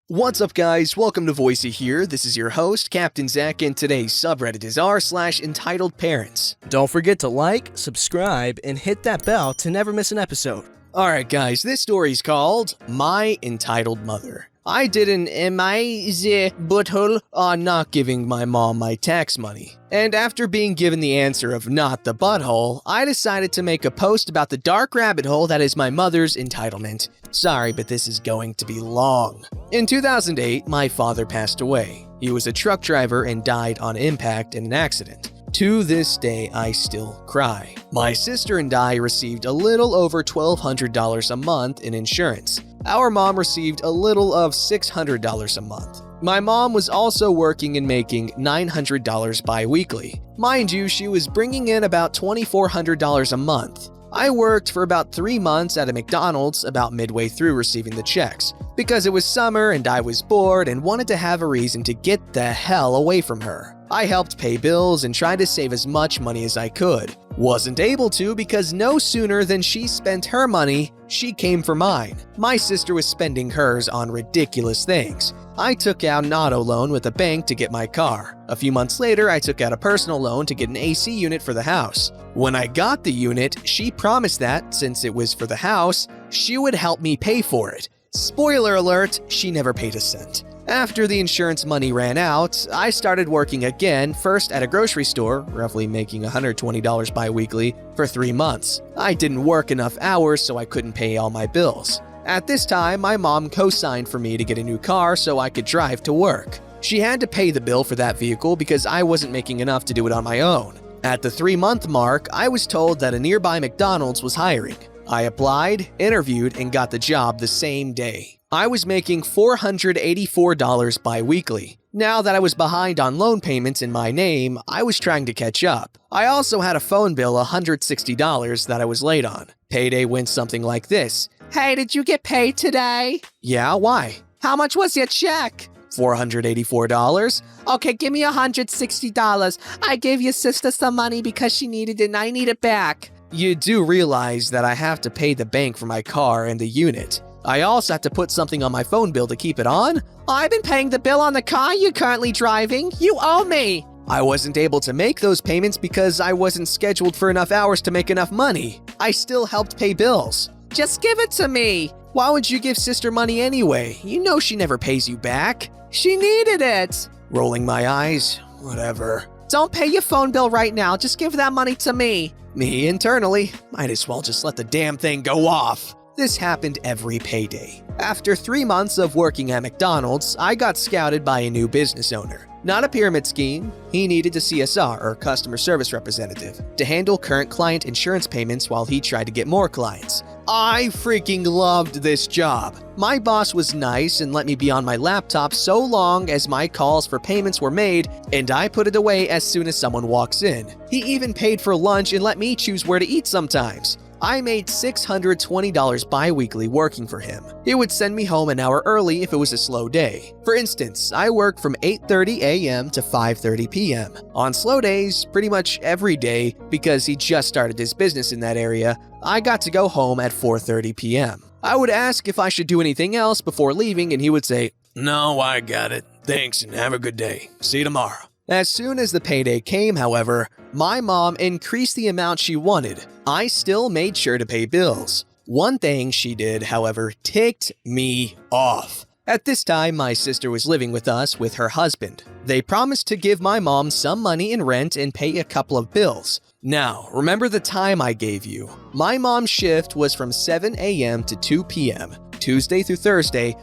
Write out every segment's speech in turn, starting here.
What's up guys, welcome to Voicey here. This is your host, Captain Zach, and today's subreddit is r/EntitledParents. Don't forget to like, subscribe, and hit that bell to never miss an episode. Alright guys, this story's called My Entitled Mother. I did an butthole on not giving my mom my tax money. And after being given the answer of not the butthole, I decided to make a post about the dark rabbit hole that is my mother's entitlement. Sorry, but this is going to be long. In 2008, my father passed away. He was a truck driver and died on impact in an accident. To this day, I still cry. My sister and I received a little over $1,200 a month in insurance. Our mom received a little of $600 a month. My mom was also working and making $900 bi-weekly. Mind you, she was bringing in about $2,400 a month. I worked for about 3 months at a McDonald's about midway through receiving the checks, because it was summer and I was bored and wanted to have a reason to get the hell away from her. I helped pay bills and tried to save as much money as I could. Wasn't able to because no sooner than she spent her money, she came for mine. My sister was spending hers on ridiculous things. I took out an auto loan with a bank to get my car. A few months later, I took out a personal loan to get an AC unit for the house. When I got the unit, she promised that, since it was for the house, she would help me pay for it. Spoiler alert, she never paid a cent. After the insurance money ran out, I started working again, first at a grocery store, roughly making $120 bi-weekly, for 3 months. I didn't work enough hours so I couldn't pay all my bills. At this time, my mom co-signed for me to get a new car so I could drive to work. She had to pay the bill for that vehicle because I wasn't making enough to do it on my own. At the 3-month mark, I was told that a nearby McDonald's was hiring. I applied, interviewed, and got the job the same day. I was making $484 bi-weekly. Now that I was behind on loan payments in my name, I was trying to catch up. I also had a phone bill $160 that I was late on. Payday went something like this. Hey, did you get paid today? Yeah, why? How much was your check? $484. Okay, give me $160. I gave your sister some money because she needed it and I need it back. You do realize that I have to pay the bank for my car and the unit. I also have to put something on my phone bill to keep it on. I've been paying the bill on the car you're currently driving. You owe me. I wasn't able to make those payments because I wasn't scheduled for enough hours to make enough money. I still helped pay bills. Just give it to me. Why would you give sister money anyway? You know she never pays you back. She needed it. Rolling my eyes. Whatever. Don't pay your phone bill right now. Just give that money to me. Me internally. Might as well just let the damn thing go off. This happened every payday. After 3 months of working at McDonald's, I got scouted by a new business owner. Not a pyramid scheme. He needed a CSR, or customer service representative, to handle current client insurance payments while he tried to get more clients. I freaking loved this job. My boss was nice and let me be on my laptop so long as my calls for payments were made, and I put it away as soon as someone walks in. He even paid for lunch and let me choose where to eat sometimes. I made $620 bi-weekly working for him. He would send me home an hour early if it was a slow day. For instance, I worked from 8:30 a.m. to 5:30 p.m. On slow days, pretty much every day, because he just started his business in that area, I got to go home at 4:30 p.m. I would ask if I should do anything else before leaving, and he would say, "No, I got it. Thanks and have a good day. See you tomorrow." As soon as the payday came, however, my mom increased the amount she wanted. I still made sure to pay bills. One thing she did, however, ticked me off. At this time, my sister was living with us with her husband. They promised to give my mom some money in rent and pay a couple of bills. Now, remember the time I gave you. My mom's shift was from 7 a.m. to 2 p.m., Tuesday through Thursday,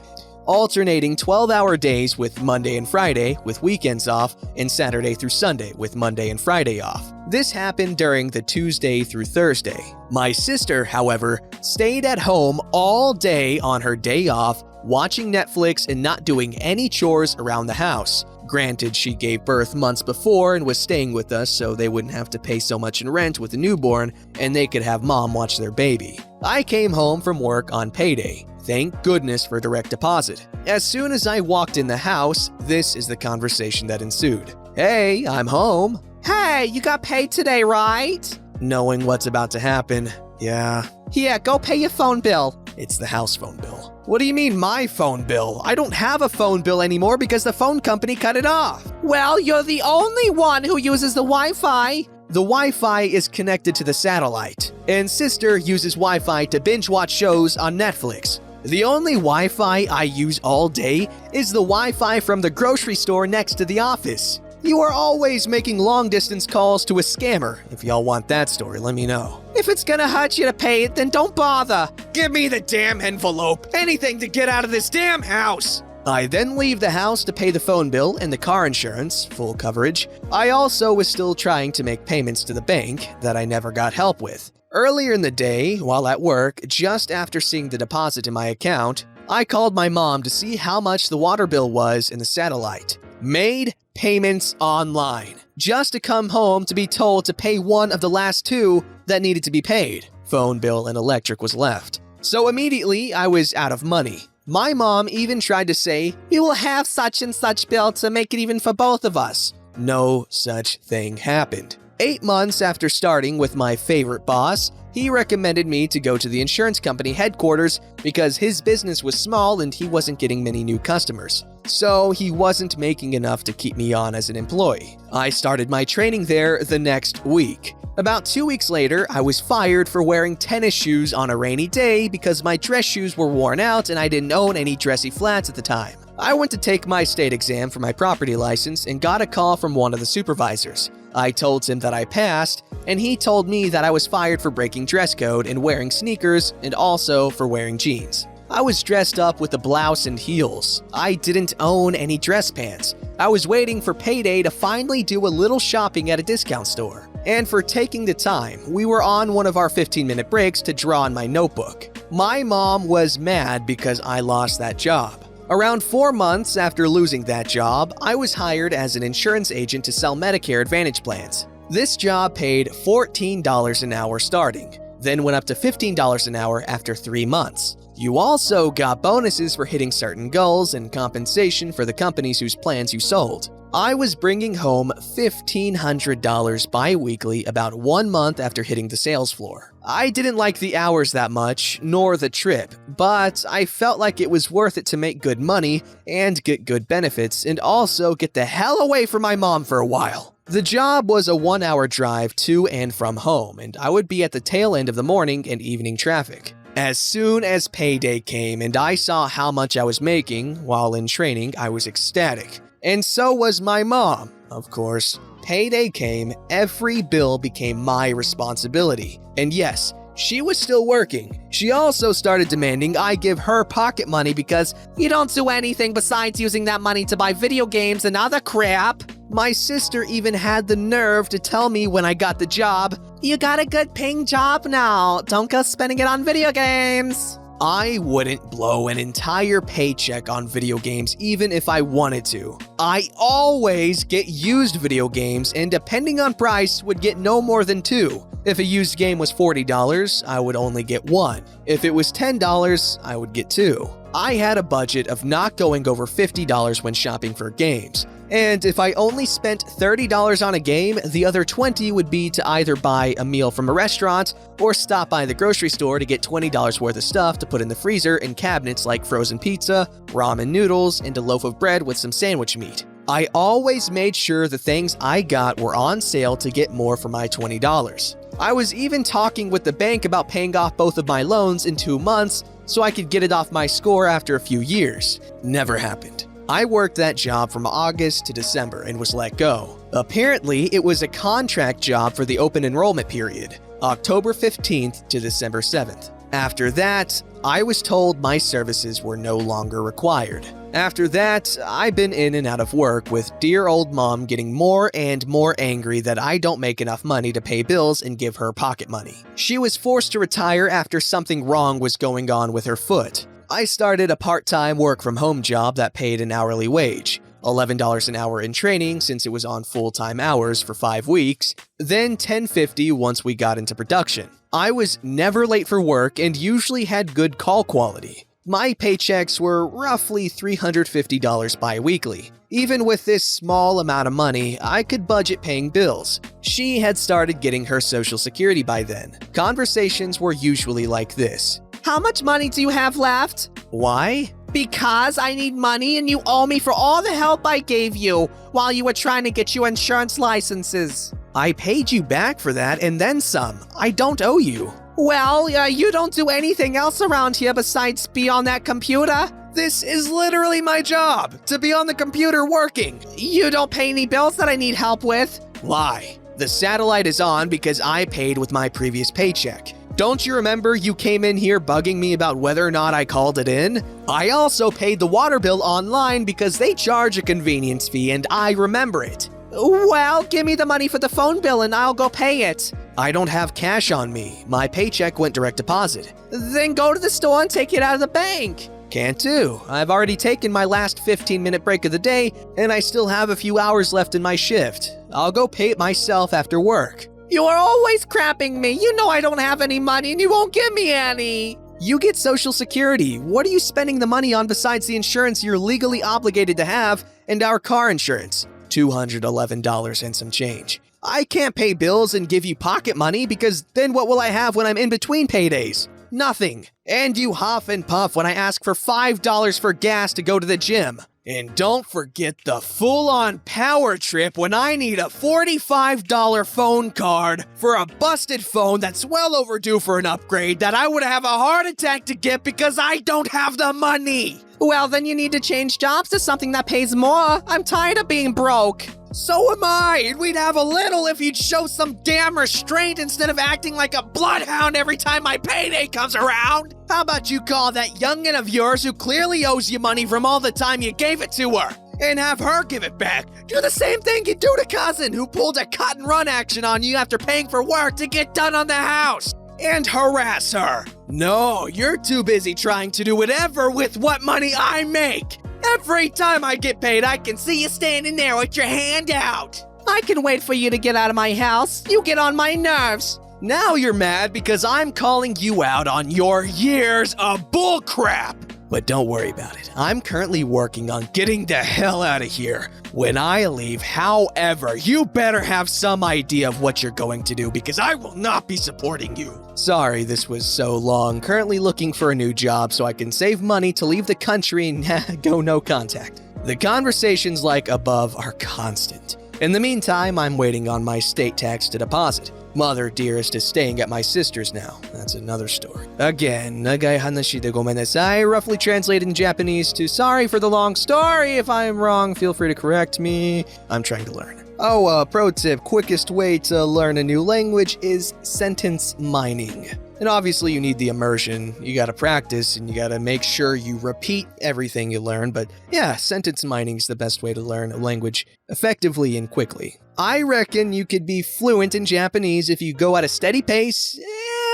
alternating 12-hour days with Monday and Friday, with weekends off, and Saturday through Sunday, with Monday and Friday off. This happened during the Tuesday through Thursday. My sister, however, stayed at home all day on her day off, watching Netflix and not doing any chores around the house. Granted, she gave birth months before and was staying with us so they wouldn't have to pay so much in rent with a newborn and they could have mom watch their baby. I came home from work on payday. Thank goodness for direct deposit. As soon as I walked in the house, this is the conversation that ensued. "Hey, I'm home." Hey, you got paid today, right? Knowing what's about to happen, yeah. Here, go pay your phone bill. It's the house phone bill. What do you mean my phone bill? I don't have a phone bill anymore because the phone company cut it off. Well, you're the only one who uses the Wi-Fi. The Wi-Fi is connected to the satellite, and sister uses Wi-Fi to binge watch shows on Netflix. The only Wi-Fi I use all day is the Wi-Fi from the grocery store next to the office. You are always making long-distance calls to a scammer. If y'all want that story, let me know. If it's gonna hurt you to pay it, then don't bother. Give me the damn envelope! Anything to get out of this damn house! I then leave the house to pay the phone bill and the car insurance, full coverage. I also was still trying to make payments to the bank that I never got help with. Earlier in the day, while at work, just after seeing the deposit in my account, I called my mom to see how much the water bill was in the satellite. Made payments online, just to come home to be told to pay one of the last two that needed to be paid. Phone bill and electric was left. So immediately, I was out of money. My mom even tried to say, "We will have such and such bill to make it even for both of us." No such thing happened. 8 months after starting with my favorite boss, he recommended me to go to the insurance company headquarters because his business was small and he wasn't getting many new customers. So he wasn't making enough to keep me on as an employee. I started my training there the next week. About 2 weeks later, I was fired for wearing tennis shoes on a rainy day because my dress shoes were worn out and I didn't own any dressy flats at the time. I went to take my state exam for my property license and got a call from one of the supervisors. I told him that I passed, and he told me that I was fired for breaking dress code and wearing sneakers and also for wearing jeans. I was dressed up with a blouse and heels. I didn't own any dress pants. I was waiting for payday to finally do a little shopping at a discount store. And for taking the time, we were on one of our 15-minute breaks to draw on my notebook. My mom was mad because I lost that job. Around 4 months after losing that job, I was hired as an insurance agent to sell Medicare Advantage plans. This job paid $14 an hour starting, then went up to $15 an hour after 3 months. You also got bonuses for hitting certain goals and compensation for the companies whose plans you sold. I was bringing home $1,500 bi-weekly about 1 month after hitting the sales floor. I didn't like the hours that much, nor the trip, but I felt like it was worth it to make good money and get good benefits and also get the hell away from my mom for a while. The job was a 1-hour drive to and from home, and I would be at the tail end of the morning and evening traffic. As soon as payday came and I saw how much I was making while in training, I was ecstatic. And so was my mom. Of course, payday came, every bill became my responsibility. And yes, she was still working. She also started demanding I give her pocket money because you don't do anything besides using that money to buy video games and other crap. My sister even had the nerve to tell me when I got the job, "You got a good paying job now. Don't go spending it on video games." I wouldn't blow an entire paycheck on video games even if I wanted to. I always get used video games and depending on price would get no more than 2. If a used game was $40, I would only get 1. If it was $10, I would get 2. I had a budget of not going over $50 when shopping for games. And if I only spent $30 on a game, the other $20 would be to either buy a meal from a restaurant or stop by the grocery store to get $20 worth of stuff to put in the freezer and cabinets like frozen pizza, ramen noodles, and a loaf of bread with some sandwich meat. I always made sure the things I got were on sale to get more for my $20. I was even talking with the bank about paying off both of my loans in 2 months so I could get it off my score after a few years. Never happened. I worked that job from August to December and was let go. Apparently, it was a contract job for the open enrollment period, October 15th to December 7th. After that, I was told my services were no longer required. After that, I've been in and out of work with dear old mom getting more and more angry that I don't make enough money to pay bills and give her pocket money. She was forced to retire after something wrong was going on with her foot. I started a part-time work-from-home job that paid an hourly wage, $11 an hour in training since it was on full-time hours for 5 weeks, then $10.50 once we got into production. I was never late for work and usually had good call quality. My paychecks were roughly $350 bi-weekly. Even with this small amount of money, I could budget paying bills. She had started getting her Social Security by then. Conversations were usually like this. How much money do you have left? Why? Because I need money and you owe me for all the help I gave you while you were trying to get your insurance licenses. I paid you back for that and then some. I don't owe you. Well, you don't do anything else around here besides be on that computer. This is literally my job, to be on the computer working. You don't pay any bills that I need help with. Lie. The satellite is on because I paid with my previous paycheck. Don't you remember you came in here bugging me about whether or not I called it in? I also paid the water bill online because they charge a convenience fee and I remember it. Well, give me the money for the phone bill and I'll go pay it. I don't have cash on me. My paycheck went direct deposit. Then go to the store and take it out of the bank. Can't do. I've already taken my last 15-minute break of the day, and I still have a few hours left in my shift. I'll go pay it myself after work. You are always crapping me. You know I don't have any money and you won't give me any. You get Social Security. What are you spending the money on besides the insurance you're legally obligated to have and our car insurance? $211 and some change. I can't pay bills and give you pocket money because then what will I have when I'm in between paydays? Nothing. And you huff and puff when I ask for $5 for gas to go to the gym. And don't forget the full-on power trip when I need a $45 phone card for a busted phone that's well overdue for an upgrade that I would have a heart attack to get because I don't have the money. Well, then you need to change jobs to something that pays more. I'm tired of being broke. So am I, and we'd have a little if you'd show some damn restraint instead of acting like a bloodhound every time my payday comes around. How about you call that youngin' of yours who clearly owes you money from all the time you gave it to her, and have her give it back? Do the same thing you do to cousin who pulled a cut and run action on you after paying for work to get done on the house, and harass her. No, you're too busy trying to do whatever with what money I make. Every time I get paid, I can see you standing there with your hand out. I can wait for you to get out of my house. You get on my nerves. Now you're mad because I'm calling you out on your years of bullcrap. But don't worry about it. I'm currently working on getting the hell out of here when I leave. However, you better have some idea of what you're going to do because I will not be supporting you. Sorry this was so long. Currently looking for a new job so I can save money to leave the country and go no contact. The conversations like above are constant. In the meantime, I'm waiting on my state tax to deposit. Mother dearest is staying at my sister's now. That's another story. Again, nagai hanashi de gomennasai, roughly translated in Japanese to sorry for the long story. If I am wrong, feel free to correct me. I'm trying to learn. Oh, pro tip, quickest way to learn a new language is sentence mining. And obviously you need the immersion, you gotta practice, and you gotta make sure you repeat everything you learn, but yeah, sentence mining is the best way to learn a language effectively and quickly. I reckon you could be fluent in Japanese if you go at a steady pace,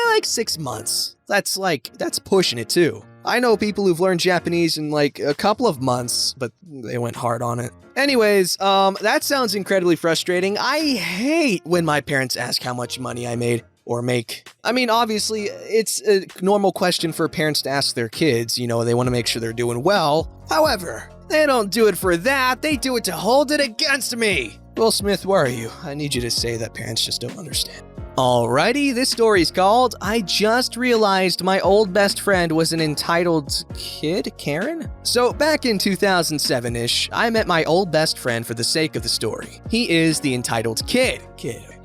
like 6 months. That's pushing it too. I know people who've learned Japanese in like a couple of months, but they went hard on it. Anyways, that sounds incredibly frustrating. I hate when my parents ask how much money I made. Or make. I mean, obviously, it's a normal question for parents to ask their kids. You know, they want to make sure they're doing well. However, they don't do it for that. They do it to hold it against me. Will Smith, where are you? I need you to say that parents just don't understand. Alrighty, this story's called I Just Realized My Old Best Friend Was an Entitled Kid, Karen? So back in 2007-ish, I met my old best friend for the sake of the story. He is the entitled kid.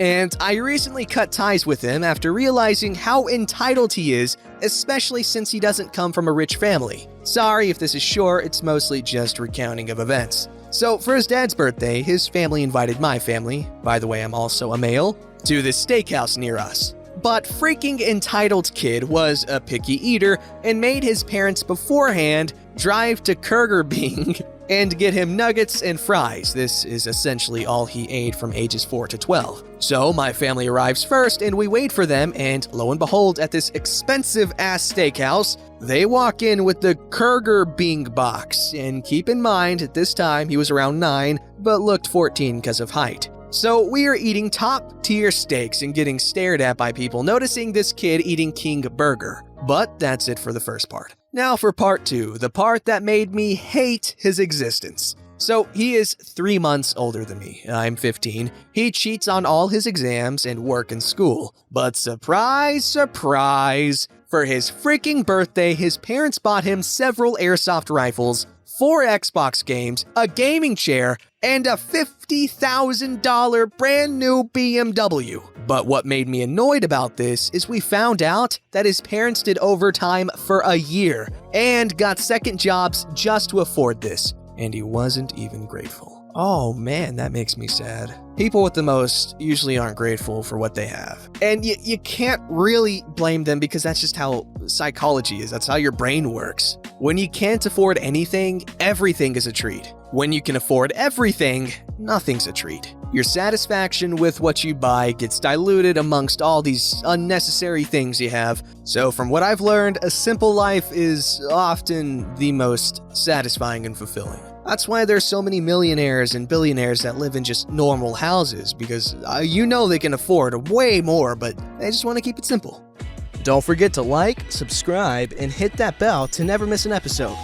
And I recently cut ties with him after realizing how entitled he is, especially since he doesn't come from a rich family. Sorry if this is short, it's mostly just recounting of events. So for his dad's birthday, his family invited my family, by the way I'm also a male, to this steakhouse near us. But freaking entitled kid was a picky eater and made his parents beforehand drive to Burger Bing and get him nuggets and fries. This is essentially all he ate from ages 4 to 12. So my family arrives first and we wait for them, and lo and behold, at this expensive-ass steakhouse, they walk in with the Burger Bing box. And keep in mind, at this time he was around 9, but looked 14 because of height. So we are eating top-tier steaks and getting stared at by people noticing this kid eating King Burger. But that's it for the first part. Now for part 2, the part that made me hate his existence. So he is 3 months older than me. I'm 15. He cheats on all his exams and work in school. But surprise, surprise, For his freaking birthday, his parents bought him several airsoft rifles, 4 Xbox games, a gaming chair, and a $50,000 brand new BMW. But what made me annoyed about this is we found out that his parents did overtime for a year and got second jobs just to afford this, and he wasn't even grateful. Oh man, that makes me sad. People with the most usually aren't grateful for what they have. And you can't really blame them because that's just how psychology is. That's how your brain works. When you can't afford anything, everything is a treat. When you can afford everything, nothing's a treat. Your satisfaction with what you buy gets diluted amongst all these unnecessary things you have. So from what I've learned, a simple life is often the most satisfying and fulfilling. That's why there's so many millionaires and billionaires that live in just normal houses, because you know they can afford way more, but they just want to keep it simple. Don't forget to like, subscribe, and hit that bell to never miss an episode.